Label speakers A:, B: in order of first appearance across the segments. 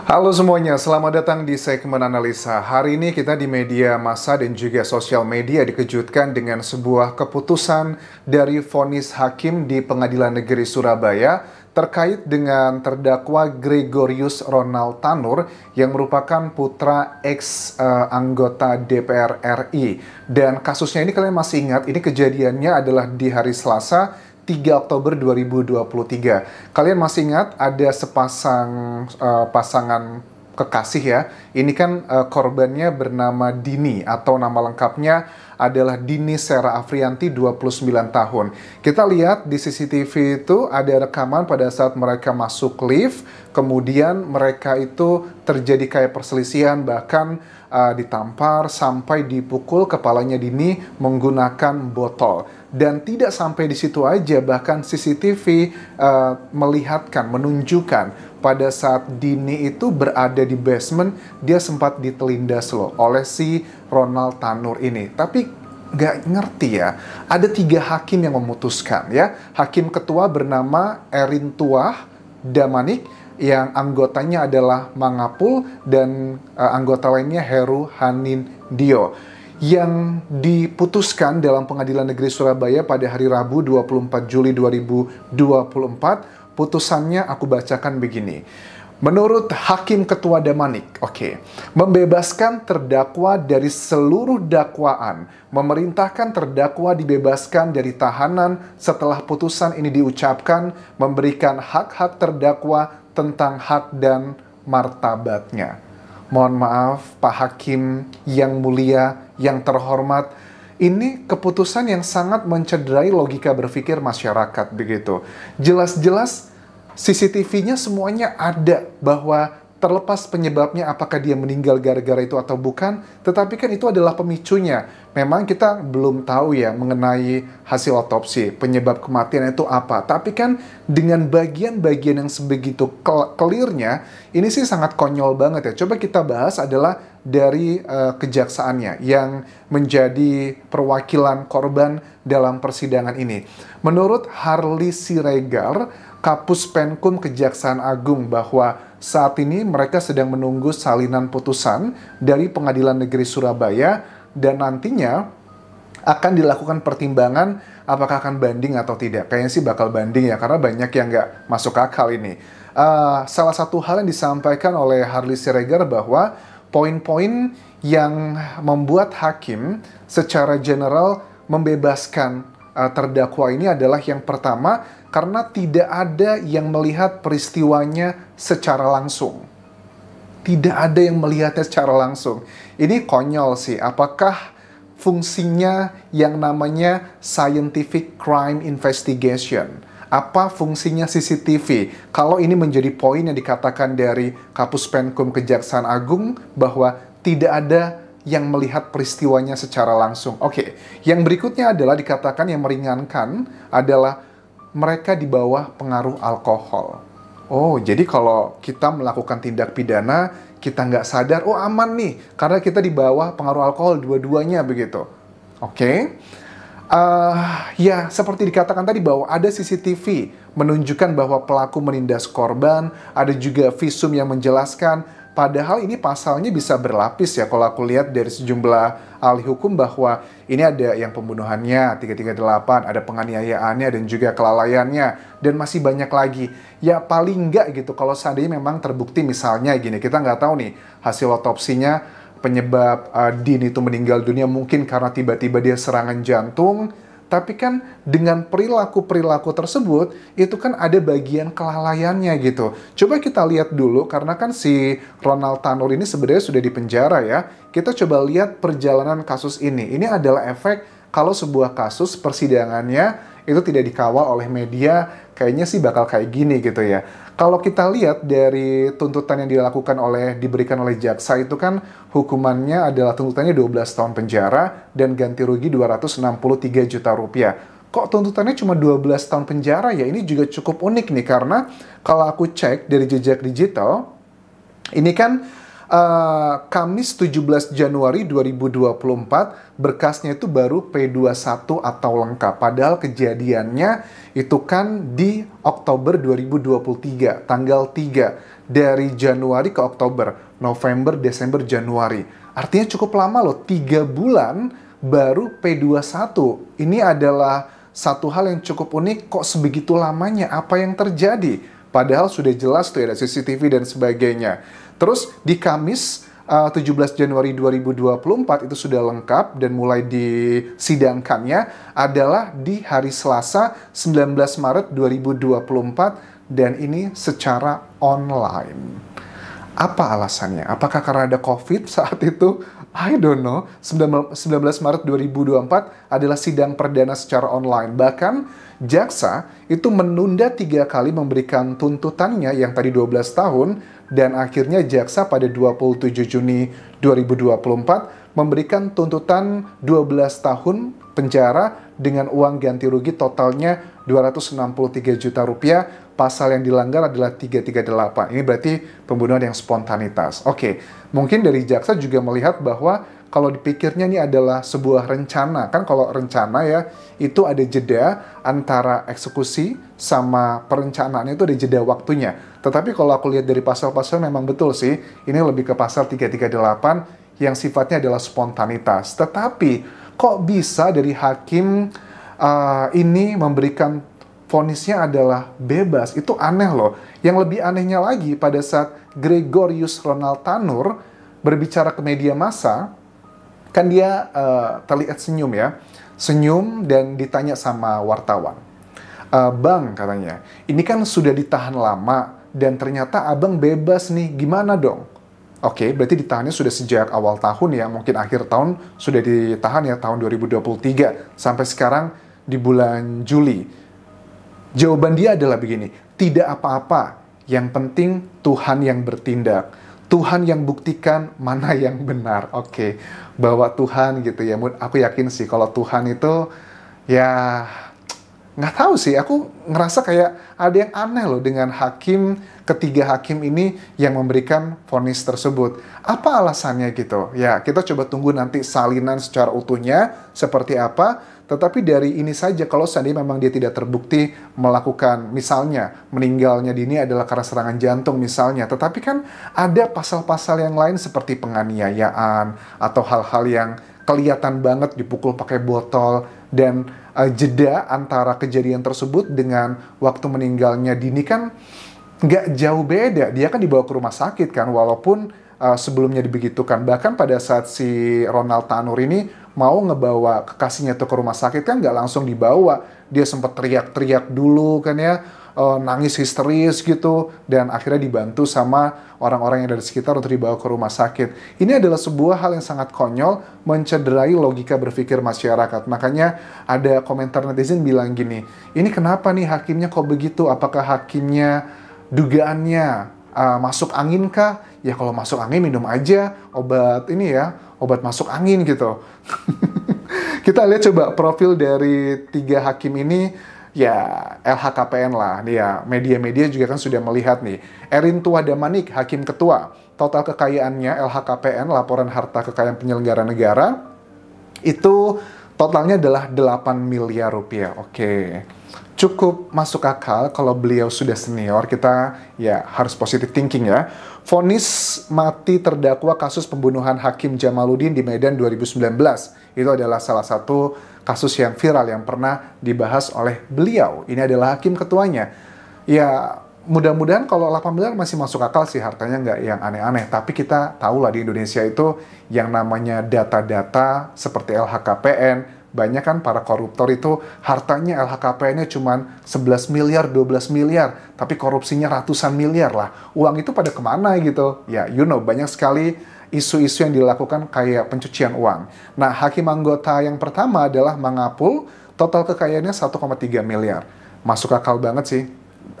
A: Halo semuanya, selamat datang di segmen analisa. Hari ini kita di media massa dan juga sosial media dikejutkan dengan sebuah keputusan dari vonis hakim di Pengadilan Negeri Surabaya terkait dengan terdakwa Gregorius Ronald Tanur yang merupakan putra anggota DPR RI. Dan kasusnya ini kalian masih ingat, ini kejadiannya adalah di hari Selasa 3 Oktober 2023. Kalian masih ingat ada pasangan kekasih ya. Ini kan korbannya bernama Dini atau nama lengkapnya adalah Dini Sera Afrianti 29 tahun. Kita lihat di CCTV itu ada rekaman pada saat mereka masuk lift, kemudian mereka itu terjadi kayak perselisihan, bahkan ditampar sampai dipukul kepalanya Dini menggunakan botol. Dan tidak sampai di situ aja, bahkan CCTV menunjukkan pada saat Dini itu berada di basement, dia sempat ditelindas loh oleh si Ronald Tanur ini. Tapi nggak ngerti ya, ada 3 hakim yang memutuskan ya. Hakim ketua bernama Erin Tuah Damanik, yang anggotanya adalah Mangapul, dan anggota lainnya Heru Hanin Dio. Yang diputuskan dalam Pengadilan Negeri Surabaya pada hari Rabu 24 Juli 2024, putusannya aku bacakan begini. Menurut Hakim Ketua Damanik, membebaskan terdakwa dari seluruh dakwaan, memerintahkan terdakwa dibebaskan dari tahanan setelah putusan ini diucapkan, memberikan hak-hak terdakwa tentang hak dan martabatnya. Mohon maaf Pak Hakim yang mulia, yang terhormat, ini keputusan yang sangat mencederai logika berpikir masyarakat begitu. Jelas-jelas CCTV-nya semuanya ada bahwa terlepas penyebabnya apakah dia meninggal gara-gara itu atau bukan, tetapi kan itu adalah pemicunya. Memang kita belum tahu ya mengenai hasil otopsi, penyebab kematian itu apa. Tapi kan dengan bagian-bagian yang sebegitu clear-nya, ini sih sangat konyol banget ya. Coba kita bahas adalah dari kejaksaannya yang menjadi perwakilan korban dalam persidangan ini. Menurut Harli Siregar, Kapus Penkum Kejaksaan Agung, bahwa saat ini mereka sedang menunggu salinan putusan dari Pengadilan Negeri Surabaya dan nantinya akan dilakukan pertimbangan apakah akan banding atau tidak. Kayaknya sih bakal banding ya, karena banyak yang nggak masuk akal ini. Salah satu hal yang disampaikan oleh Harli Siregar bahwa poin-poin yang membuat hakim secara general membebaskan terdakwa ini adalah yang pertama, karena tidak ada yang melihat peristiwanya secara langsung. Tidak ada yang melihatnya secara langsung. Ini konyol sih. Apakah fungsinya yang namanya scientific crime investigation? Apa fungsinya CCTV? Kalau ini menjadi poin yang dikatakan dari Kapus Penkum Kejaksaan Agung bahwa tidak ada yang melihat peristiwanya secara langsung. Yang berikutnya adalah dikatakan yang meringankan adalah mereka di bawah pengaruh alkohol. Jadi kalau kita melakukan tindak pidana, kita nggak sadar, aman nih, karena kita di bawah pengaruh alkohol dua-duanya begitu. Ya, seperti dikatakan tadi bahwa ada CCTV menunjukkan bahwa pelaku menindas korban, ada juga visum yang menjelaskan. Padahal ini pasalnya bisa berlapis ya, kalau aku lihat dari sejumlah ahli hukum bahwa ini ada yang pembunuhannya 338, ada penganiayaannya dan juga kelalaiannya, dan masih banyak lagi. Ya paling enggak gitu, kalau seandainya memang terbukti misalnya gini, kita nggak tahu nih hasil otopsinya, penyebab Dini itu meninggal dunia mungkin karena tiba-tiba dia serangan jantung. Tapi kan dengan perilaku-perilaku tersebut, itu kan ada bagian kelalaiannya gitu. Coba kita lihat dulu, karena kan si Ronald Tanur ini sebenarnya sudah dipenjara ya. Kita coba lihat perjalanan kasus ini. Ini adalah efek kalau sebuah kasus persidangannya itu tidak dikawal oleh media, kayaknya sih bakal kayak gini gitu ya. Kalau kita lihat dari tuntutan yang diberikan oleh jaksa itu kan hukumannya adalah tuntutannya 12 tahun penjara dan ganti rugi 263 juta rupiah. Kok tuntutannya cuma 12 tahun penjara ya? Ini juga cukup unik nih, karena kalau aku cek dari jejak digital, ini kan Kamis 17 Januari 2024, berkasnya itu baru P21 atau lengkap. Padahal kejadiannya itu kan di Oktober 2023, tanggal 3. dari Januari ke Oktober, November, Desember, Januari. Artinya cukup lama loh, 3 bulan baru P21. Ini adalah satu hal yang cukup unik, kok sebegitu lamanya, apa yang terjadi? Padahal sudah jelas tuh ada CCTV dan sebagainya. Terus di Kamis 17 Januari 2024 itu sudah lengkap dan mulai disidangkannya adalah di hari Selasa 19 Maret 2024 dan ini secara online. Apa alasannya? Apakah karena ada COVID saat itu? I don't know. 19 Maret 2024 adalah sidang perdana secara online. Bahkan jaksa itu menunda 3 kali memberikan tuntutannya yang tadi 12 tahun dan akhirnya jaksa pada 27 Juni 2024 memberikan tuntutan 12 tahun penjara dengan uang ganti rugi totalnya 263 juta rupiah. Pasal yang dilanggar adalah 338. Ini berarti pembunuhan yang spontanitas. Oke, mungkin dari jaksa juga melihat bahwa kalau dipikirnya ini adalah sebuah rencana. Kan kalau rencana ya, itu ada jeda antara eksekusi sama perencanaannya itu ada jeda waktunya. Tetapi kalau aku lihat dari pasal-pasal memang betul sih, ini lebih ke pasal 338 yang sifatnya adalah spontanitas. Tetapi kok bisa dari hakim ini memberikan vonisnya adalah bebas? Itu aneh loh. Yang lebih anehnya lagi pada saat Gregorius Ronald Tanur berbicara ke media massa, kan dia terlihat senyum ya. Senyum dan ditanya sama wartawan. Bang, katanya, ini kan sudah ditahan lama dan ternyata abang bebas nih, gimana dong? Oke, berarti ditahannya sudah sejak awal tahun ya, mungkin akhir tahun sudah ditahan ya, tahun 2023 sampai sekarang di bulan Juli. Jawaban dia adalah begini, tidak apa-apa, yang penting Tuhan yang bertindak. Tuhan yang buktikan mana yang benar. Oke, bahwa Tuhan gitu ya, aku yakin sih kalau Tuhan itu ya nggak tahu sih, aku ngerasa kayak ada yang aneh loh dengan ketiga hakim ini yang memberikan vonis tersebut. Apa alasannya gitu? Ya, kita coba tunggu nanti salinan secara utuhnya seperti apa. Tetapi dari ini saja, kalau seandainya memang dia tidak terbukti melakukan, misalnya meninggalnya dini adalah karena serangan jantung misalnya. Tetapi kan ada pasal-pasal yang lain seperti penganiayaan atau hal-hal yang kelihatan banget dipukul pakai botol. Dan jeda antara kejadian tersebut dengan waktu meninggalnya dini kan nggak jauh beda. Dia kan dibawa ke rumah sakit kan, walaupun sebelumnya dibegitukan. Bahkan pada saat si Ronald Tanur ini mau ngebawa kekasihnya tuh ke rumah sakit kan nggak langsung dibawa. Dia sempat teriak-teriak dulu kan ya, nangis histeris gitu, dan akhirnya dibantu sama orang-orang yang dari sekitar untuk dibawa ke rumah sakit. Ini adalah sebuah hal yang sangat konyol, mencederai logika berpikir masyarakat. Makanya ada komentar netizen bilang gini, ini kenapa nih hakimnya kok begitu? Apakah hakimnya dugaannya masuk angin kah? Ya kalau masuk angin minum aja obat ini ya, obat masuk angin gitu. Kita lihat coba profil dari 3 hakim ini. Ya, LHKPN lah. Ya, media-media juga kan sudah melihat nih. Erin Tuadamanik, Hakim Ketua. Total kekayaannya LHKPN, Laporan Harta Kekayaan Penyelenggara Negara, itu totalnya adalah 8 miliar rupiah. Oke. Cukup masuk akal kalau beliau sudah senior, kita ya harus positive thinking ya. Vonis mati terdakwa kasus pembunuhan Hakim Jamaluddin di Medan 2019. Itu adalah salah satu kasus yang viral yang pernah dibahas oleh beliau. Ini adalah hakim ketuanya. Ya, mudah-mudahan kalau 8 miliar masih masuk akal sih, hartanya nggak yang aneh-aneh. Tapi kita tahu lah di Indonesia itu yang namanya data-data seperti LHKPN, banyak kan para koruptor itu hartanya LHKPN-nya cuma 11 miliar, 12 miliar, tapi korupsinya ratusan miliar lah. Uang itu pada kemana gitu? Ya, banyak sekali isu-isu yang dilakukan kayak pencucian uang. Nah, hakim anggota yang pertama adalah Mangapul, total kekayaannya 1,3 miliar. Masuk akal banget sih.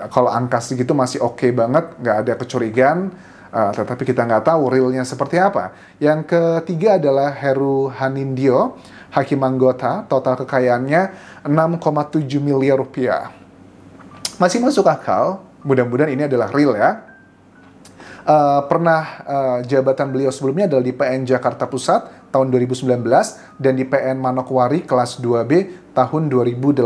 A: Kalau angka segitu masih oke banget, nggak ada kecurigaan. Tetapi kita nggak tahu realnya seperti apa. Yang ketiga adalah Heru Hanindyo, hakim anggota, total kekayaannya 6,7 miliar rupiah. Masih masuk akal, mudah-mudahan ini adalah real ya. Jabatan beliau sebelumnya adalah di PN Jakarta Pusat tahun 2019 dan di PN Manokwari kelas 2B tahun 2018.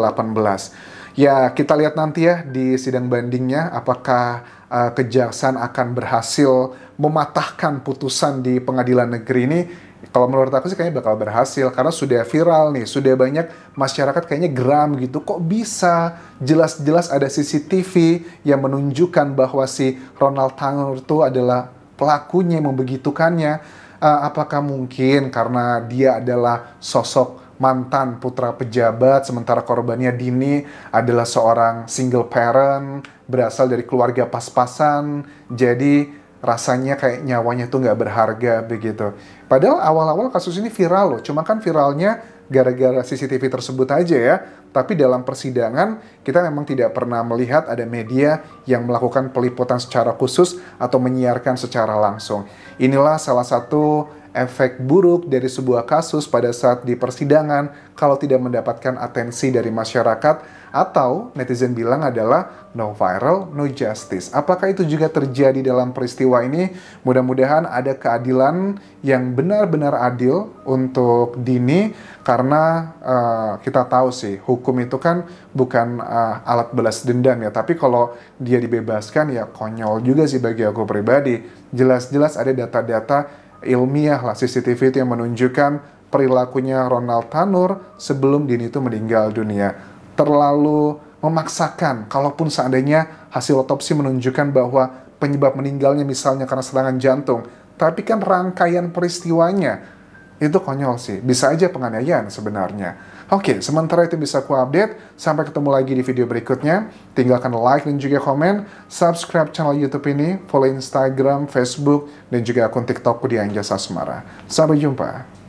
A: Ya, kita lihat nanti ya di sidang bandingnya apakah kejaksaan akan berhasil mematahkan putusan di pengadilan negeri ini. Kalau menurut aku sih kayaknya bakal berhasil karena sudah viral nih, sudah banyak masyarakat kayaknya geram gitu. Kok bisa jelas-jelas ada CCTV yang menunjukkan bahwa si Ronald Tanur itu adalah pelakunya yang membegitukannya. Apakah mungkin karena dia adalah sosok mantan putra pejabat, sementara korbannya Dini adalah seorang single parent, berasal dari keluarga pas-pasan, jadi rasanya kayak nyawanya tuh nggak berharga begitu. Padahal awal-awal kasus ini viral loh, cuma kan viralnya gara-gara CCTV tersebut aja ya. Tapi dalam persidangan kita memang tidak pernah melihat ada media yang melakukan peliputan secara khusus atau menyiarkan secara langsung. Inilah salah satu efek buruk dari sebuah kasus pada saat di persidangan kalau tidak mendapatkan atensi dari masyarakat, atau netizen bilang adalah no viral, no justice. Apakah itu juga terjadi dalam peristiwa ini? Mudah-mudahan ada keadilan yang benar-benar adil untuk Dini, karena kita tahu sih hukum itu kan bukan alat balas dendam ya, tapi kalau dia dibebaskan ya konyol juga sih bagi aku pribadi. Jelas-jelas ada data-data ilmiah lah, CCTV itu yang menunjukkan perilakunya Ronald Tanur sebelum Dini itu meninggal dunia. Terlalu memaksakan, kalaupun seandainya hasil otopsi menunjukkan bahwa penyebab meninggalnya misalnya karena serangan jantung, tapi kan rangkaian peristiwanya itu konyol sih, bisa aja penganiayaan sebenarnya. Oke, sementara itu bisa aku update. Sampai ketemu lagi di video berikutnya. Tinggalkan like dan juga komen, subscribe channel YouTube ini, follow Instagram, Facebook, dan juga akun TikTokku di Anjas Asmara. Sampai jumpa.